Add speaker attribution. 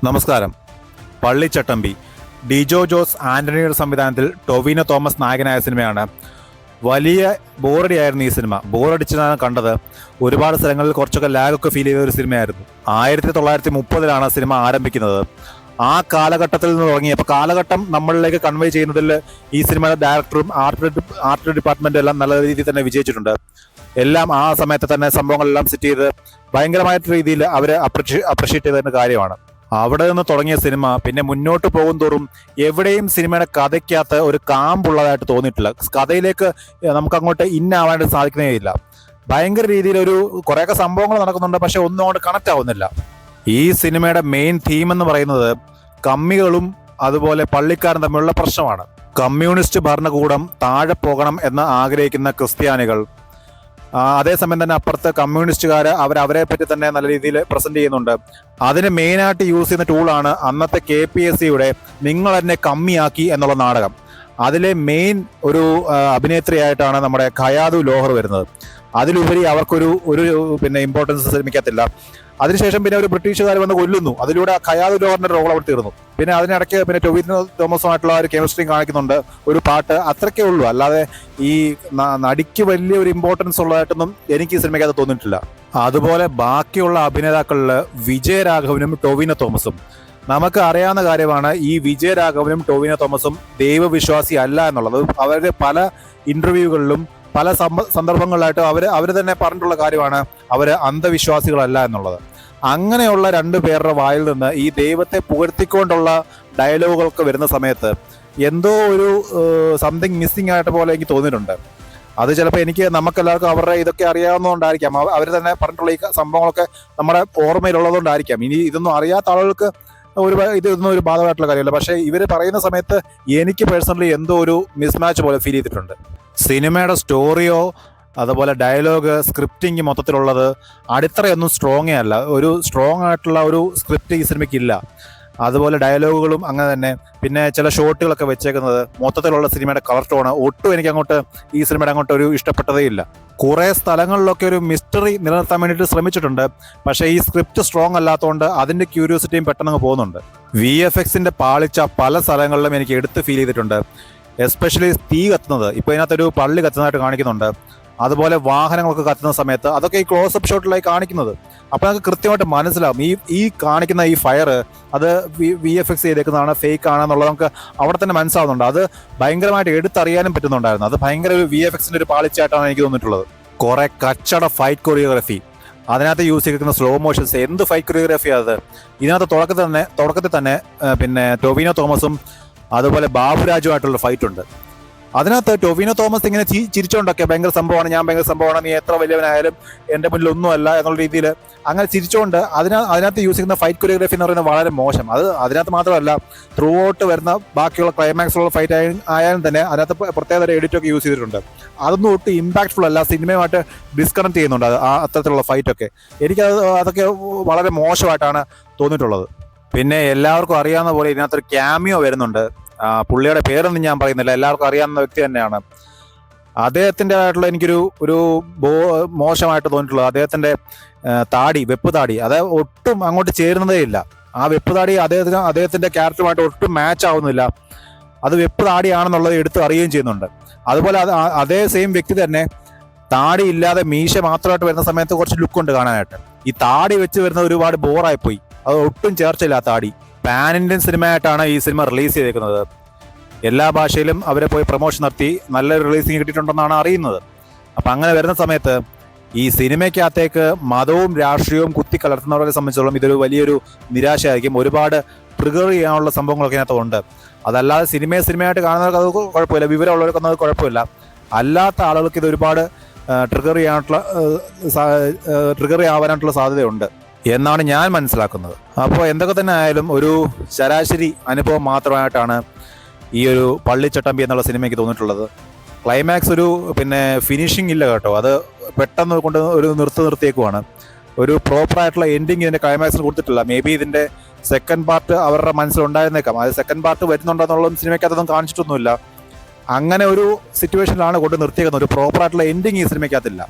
Speaker 1: നമസ്കാരം. പള്ളിച്ചട്ടമ്പി ഡിജോ ജോസ് ആന്റണിയുടെ സംവിധാനത്തിൽ ടൊവിനോ തോമസ് നായകനായ സിനിമയാണ്. വലിയ ബോറടിയായിരുന്നു ഈ സിനിമ. ബോറടിച്ചതാണ് കണ്ടത്. ഒരുപാട് സ്ഥലങ്ങളിൽ കുറച്ചൊക്കെ ലാഗൊക്കെ ഫീൽ ചെയ്ത ഒരു സിനിമയായിരുന്നു. 1930 സിനിമ ആരംഭിക്കുന്നത്. ആ കാലഘട്ടത്തിൽ നിന്ന് തുടങ്ങി. അപ്പോൾ കാലഘട്ടം നമ്മളിലേക്ക് കൺവേ ചെയ്യുന്നതിൽ ഈ സിനിമയുടെ ഡയറക്ടറും ആർട്ട് ഡിപ്പാർട്ട്മെന്റും എല്ലാം നല്ല രീതിയിൽ തന്നെ വിജയിച്ചിട്ടുണ്ട്. എല്ലാം ആ സമയത്ത് തന്നെ സംഭവങ്ങളെല്ലാം സെറ്റ് ചെയ്ത് ഭയങ്കരമായിട്ട് രീതിയിൽ അവർ അപ്രിഷ്യേറ്റ് ചെയ്തതിൻ്റെ കാര്യമാണ്. അവിടെ നിന്ന് തുടങ്ങിയ സിനിമ പിന്നെ മുന്നോട്ട് പോകും തോറും എവിടെയും സിനിമയുടെ കഥയ്ക്കകത്ത് ഒരു കാമ്പുള്ളതായിട്ട് തോന്നിയിട്ടില്ല. കഥയിലേക്ക് നമുക്ക് അങ്ങോട്ട് ഇന്നാവാനായിട്ട് സാധിക്കുന്നേ ഇല്ല. ഭയങ്കര രീതിയിൽ ഒരു കുറേയൊക്കെ സംഭവങ്ങൾ നടക്കുന്നുണ്ട്, പക്ഷെ ഒന്നും അങ്ങോട്ട് കണക്റ്റ് ആവുന്നില്ല. ഈ സിനിമയുടെ മെയിൻ തീം എന്ന് പറയുന്നത് കമ്മികളും അതുപോലെ പള്ളിക്കാരും തമ്മിലുള്ള പ്രശ്നമാണ്. കമ്മ്യൂണിസ്റ്റ് ഭരണകൂടം താഴെ പോകണം എന്ന് ആഗ്രഹിക്കുന്ന ക്രിസ്ത്യാനികൾ, അതേസമയം തന്നെ അപ്പുറത്ത് കമ്മ്യൂണിസ്റ്റുകാർ അവരെ പറ്റി തന്നെ നല്ല രീതിയിൽ പ്രസന്റ് ചെയ്യുന്നുണ്ട്. അതിന് മെയിനായിട്ട് യൂസ് ചെയ്യുന്ന ടൂളാണ് അന്നത്തെ KPSCയുടെ നിങ്ങൾ എന്നെ കമ്മിയാക്കി എന്നുള്ള നാടകം. അതിലെ മെയിൻ ഒരു അഭിനേത്രിയായിട്ടാണ് നമ്മുടെ ഖയാദു ലോഹർ വരുന്നത്. അതിലുപരി അവർക്കൊരു പിന്നെ ഇമ്പോർട്ടൻസ് ശ്രമിക്കത്തില്ല. അതിനുശേഷം പിന്നെ ഒരു ബ്രിട്ടീഷുകാർ വന്ന് കൊല്ലുന്നു. അതിലൂടെ ഖയാദു ലോഹറിന്റെ റോൾ അവിടെ തീർന്നു. പിന്നെ അതിനിടയ്ക്ക് പിന്നെ ടൊവിനോ തോമസുമായിട്ടുള്ള ഒരു കെമിസ്ട്രി കാണിക്കുന്നുണ്ട്, ഒരു പാട്ട്, അത്രയ്ക്കേ ഉള്ളൂ. അല്ലാതെ ഈ നടിക്ക് വലിയ ഒരു ഇമ്പോർട്ടൻസ് ഉള്ളതായിട്ടൊന്നും എനിക്ക് ഈ സിനിമയ്ക്ക് അത് തോന്നിയിട്ടില്ല. അതുപോലെ ബാക്കിയുള്ള അഭിനേതാക്കളിൽ വിജയരാഘവനും ടൊവിനോ തോമസും, നമുക്ക് അറിയാവുന്ന കാര്യമാണ് ഈ വിജയരാഘവനും ടൊവിനോ തോമസും ദൈവവിശ്വാസി അല്ല എന്നുള്ളത്. അവരുടെ പല ഇന്റർവ്യൂകളിലും പല സന്ദർഭങ്ങളിലായിട്ട് അവർ തന്നെ പറഞ്ഞിട്ടുള്ള കാര്യമാണ് അവർ അന്ധവിശ്വാസികളല്ല എന്നുള്ളത്. അങ്ങനെയുള്ള രണ്ടു പേരുടെ വായിൽ നിന്ന് ഈ ദൈവത്തെ പുകഴ്ത്തിക്കൊണ്ടുള്ള ഡയലോഗുകളൊക്കെ വരുന്ന സമയത്ത് എന്തോ ഒരു സംതിങ് മിസ്സിങ് ആയിട്ട് പോലെ എനിക്ക് തോന്നിയിട്ടുണ്ട്. അത് ചിലപ്പോൾ നമുക്കെല്ലാവർക്കും അവരുടെ ഇതൊക്കെ അറിയാവുന്നതുകൊണ്ടായിരിക്കാം, അവർ തന്നെ പറഞ്ഞിട്ടുള്ള ഈ സംഭവങ്ങളൊക്കെ നമ്മുടെ ഓർമ്മയിലുള്ളതുകൊണ്ടായിരിക്കാം. ഇനി ഇതൊന്നും അറിയാത്ത ആളുകൾക്ക് ഇതൊന്നും ഒരു ബാധകമായിട്ടുള്ള കാര്യമല്ല. പക്ഷേ ഇവർ പറയുന്ന സമയത്ത് എനിക്ക് പേഴ്സണലി എന്തോ ഒരു മിസ്മാച്ച് പോലെ ഫീൽ ചെയ്തിട്ടുണ്ട്. സിനിമയുടെ സ്റ്റോറിയോ അതുപോലെ ഡയലോഗ് സ്ക്രിപ്റ്റിംഗ് മൊത്തത്തിലുള്ളത് അടിത്തറയൊന്നും സ്ട്രോങ്ങേ അല്ല. ഒരു സ്ട്രോങ് ആയിട്ടുള്ള ഒരു സ്ക്രിപ്റ്റ് ഈ സിനിമയ്ക്കില്ല. അതുപോലെ ഡയലോഗുകളും അങ്ങനെ തന്നെ. പിന്നെ ചില ഷോട്ടുകളൊക്കെ വെച്ചേക്കുന്നത് മൊത്തത്തിലുള്ള സിനിമയുടെ കളർ ടോണ് ഒട്ടും എനിക്ക് അങ്ങോട്ട് ഈ സിനിമയുടെ അങ്ങോട്ട് ഒരു ഇഷ്ടപ്പെട്ടതേ ഇല്ല. കുറേ സ്ഥലങ്ങളിലൊക്കെ ഒരു മിസ്റ്ററി നിലനിർത്താൻ വേണ്ടിയിട്ട് ശ്രമിച്ചിട്ടുണ്ട്. പക്ഷേ ഈ സ്ക്രിപ്റ്റ് സ്ട്രോങ് അല്ലാത്തതുകൊണ്ട് അതിൻ്റെ ക്യൂരിയോസിറ്റിയും പെട്ടെന്ന് പോകുന്നുണ്ട്. VFXന്റെ പാളിച്ച പല സ്ഥലങ്ങളിലും എനിക്ക് എടുത്ത് ഫീൽ ചെയ്തിട്ടുണ്ട്. എസ്പെഷ്യലി തീ കത്തുന്നത്, ഇപ്പോൾ ഇതിനകത്തൊരു പള്ളി കത്തുന്നതായിട്ട് കാണിക്കുന്നുണ്ട്. അതുപോലെ വാഹനങ്ങളൊക്കെ കത്തുന്ന സമയത്ത് അതൊക്കെ ഈ ക്ലോസപ്പ് ഷോട്ടിലായി കാണിക്കുന്നത്. അപ്പോൾ നമുക്ക് കൃത്യമായിട്ട് മനസ്സിലാവും ഈ കാണിക്കുന്ന ഈ ഫയർ അത് VFX ചെയ്തേക്കുന്നതാണ്, ഫേക്ക് ആണെന്നുള്ളത് നമുക്ക് അവിടെ തന്നെ മനസ്സിലാവുന്നുണ്ട്. അത് ഭയങ്കരമായിട്ട് എടുത്തറിയാനും പറ്റുന്നുണ്ടായിരുന്നു. അത് ഭയങ്കര ഒരു VFXന്റെ ഒരു പാളിച്ചായിട്ടാണ് എനിക്ക് തോന്നിയിട്ടുള്ളത്. കുറെ കച്ചട ഫൈറ്റ് കൊറിയോഗ്രഫി, അതിനകത്ത് യൂസ് ചെയ്തിരിക്കുന്ന സ്ലോ മോഷൻസ്, എന്ത് ഫൈറ്റ് കൊറിയോഗ്രഫിയാണ് അത്. ഇതിനകത്ത് തുടക്കത്തിൽ തന്നെ പിന്നെ ടൊവിനോ തോമസും അതുപോലെ ബാബുരാജുമായിട്ടുള്ള ഫൈറ്റ് ഉണ്ട്. അതിനകത്ത് ടൊവിനോ തോമസ് ഇങ്ങനെ ചിരിച്ചോണ്ടൊക്കെ ഭയങ്കര സംഭവമാണ്, ഞാൻ ഭയങ്കര സംഭവമാണ്, നീ എത്ര വലിയവനായാലും എൻ്റെ മുന്നിൽ ഒന്നുമല്ല എന്നുള്ള രീതിയിൽ അങ്ങനെ ചിരിച്ചുകൊണ്ട് അതിനകത്ത് യൂസ് ചെയ്യുന്ന ഫൈറ്റ് കൊറിയോഗ്രഫി എന്ന് പറയുന്നത് വളരെ മോശം. അതിനകത്ത് മാത്രമല്ല, ത്രൂ ഔട്ട് വരുന്ന ബാക്കിയുള്ള ക്ലൈമാക്സുള്ള ഫൈറ്റ് ആയാലും തന്നെ അതിനകത്ത് പ്രത്യേക എഡിറ്റൊക്കെ യൂസ് ചെയ്തിട്ടുണ്ട്. അതൊന്നും ഒട്ടും ഇമ്പാക്ട്ഫുൾ അല്ല, സിനിമയുമായിട്ട് ഡിസ്കണക്ട് ചെയ്യുന്നുണ്ട് അത്തരത്തിലുള്ള ഫൈറ്റൊക്കെ. അതൊക്കെ വളരെ മോശമായിട്ടാണ് തോന്നിയിട്ടുള്ളത്. പിന്നെ എല്ലാവർക്കും അറിയാവുന്ന പോലെ ഇതിനകത്തൊരു ക്യാമിയോ വരുന്നുണ്ട്. പുള്ളിയുടെ പേരൊന്നും ഞാൻ പറയുന്നില്ല, എല്ലാവർക്കും അറിയാവുന്ന വ്യക്തി തന്നെയാണ്. അദ്ദേഹത്തിൻ്റെ ആയിട്ടുള്ള എനിക്കൊരു മോശമായിട്ട് തോന്നിയിട്ടുള്ളത് അദ്ദേഹത്തിൻ്റെ വെപ്പ് താടി അത് ഒട്ടും അങ്ങോട്ട് ചേരുന്നതേ ഇല്ല. ആ വെപ്പ് താടി അദ്ദേഹത്തിൻ്റെ ക്യാരക്ടറുമായിട്ട് ഒട്ടും മാച്ച് ആവുന്നില്ല. അത് വെപ്പ് താടിയാണെന്നുള്ളത് എടുത്ത് അറിയുകയും ചെയ്യുന്നുണ്ട്. അതുപോലെ അതേ സെയിം വ്യക്തി തന്നെ താടി ഇല്ലാതെ മീശ മാത്രമായിട്ട് വരുന്ന സമയത്ത് കുറച്ച് ലുക്കുണ്ട് കാണാനായിട്ട്. ഈ താടി വെച്ച് വരുന്നത് ഒരുപാട് ബോറായിപ്പോയി. അത് ഒട്ടും ചേർച്ചയില്ല. താടി പാൻ ഇന്ത്യൻ സിനിമയായിട്ടാണ് ഈ സിനിമ റിലീസ് ചെയ്തേക്കുന്നത്. എല്ലാ ഭാഷയിലും അവരെ പോയി പ്രൊമോഷൻ നടത്തി നല്ല റിലീസിങ് കിട്ടിയിട്ടുണ്ടെന്നാണ് അറിയുന്നത്. അപ്പം അങ്ങനെ വരുന്ന സമയത്ത് ഈ സിനിമയ്ക്കകത്തേക്ക് മതവും രാഷ്ട്രീയവും കുത്തിക്കലർത്തുന്നവരെ സംബന്ധിച്ചോളം ഇതൊരു വലിയൊരു നിരാശയായിരിക്കും. ഒരുപാട് ട്രിഗർ ചെയ്യാനുള്ള സംഭവങ്ങളൊക്കെ ഇതിനകത്ത് ഉണ്ട്. അതല്ലാതെ സിനിമയായിട്ട് കാണുന്നവർക്ക് അത് കുഴപ്പമില്ല, വിവരമുള്ളവർക്കൊന്നും അത് കുഴപ്പമില്ല. അല്ലാത്ത ആളുകൾക്ക് ഇത് ഒരുപാട് ട്രിഗർ ആവാനായിട്ടുള്ള സാധ്യതയുണ്ട് എന്നാണ് ഞാൻ മനസ്സിലാക്കുന്നത്. അപ്പോൾ എന്തൊക്കെ തന്നെ ആയാലും ഒരു ശരാശരി അനുഭവം മാത്രമായിട്ടാണ് ഈ ഒരു പള്ളിച്ചട്ടമ്പി എന്നുള്ള സിനിമയ്ക്ക് തോന്നിയിട്ടുള്ളത്. ക്ലൈമാക്സ് പിന്നെ ഫിനിഷിംഗ് ഇല്ല കേട്ടോ, അത് പെട്ടെന്ന് കൊണ്ട് ഒരു നിർത്തിയേക്കുവാണ്. ഒരു പ്രോപ്പറായിട്ടുള്ള എൻഡിങ് ഇതിൻ്റെ ക്ലൈമാക്സിന് കൊടുത്തിട്ടില്ല. മേ ബി ഇതിൻ്റെ സെക്കൻഡ് പാർട്ട് അവരുടെ മനസ്സിലുണ്ടായിരുന്നേക്കാം. അത് സെക്കൻഡ് പാർട്ട് വരുന്നുണ്ടെന്നുള്ള സിനിമയ്ക്കകത്തൊന്നും കാണിച്ചിട്ടൊന്നുമില്ല. അങ്ങനെ ഒരു സിറ്റുവേഷനിലാണ് കൊണ്ട് നിർത്തിയേക്കുന്നത്. ഒരു പ്രോപ്പറായിട്ടുള്ള എൻഡിങ് ഈ സിനിമയ്ക്കകത്തില്ല.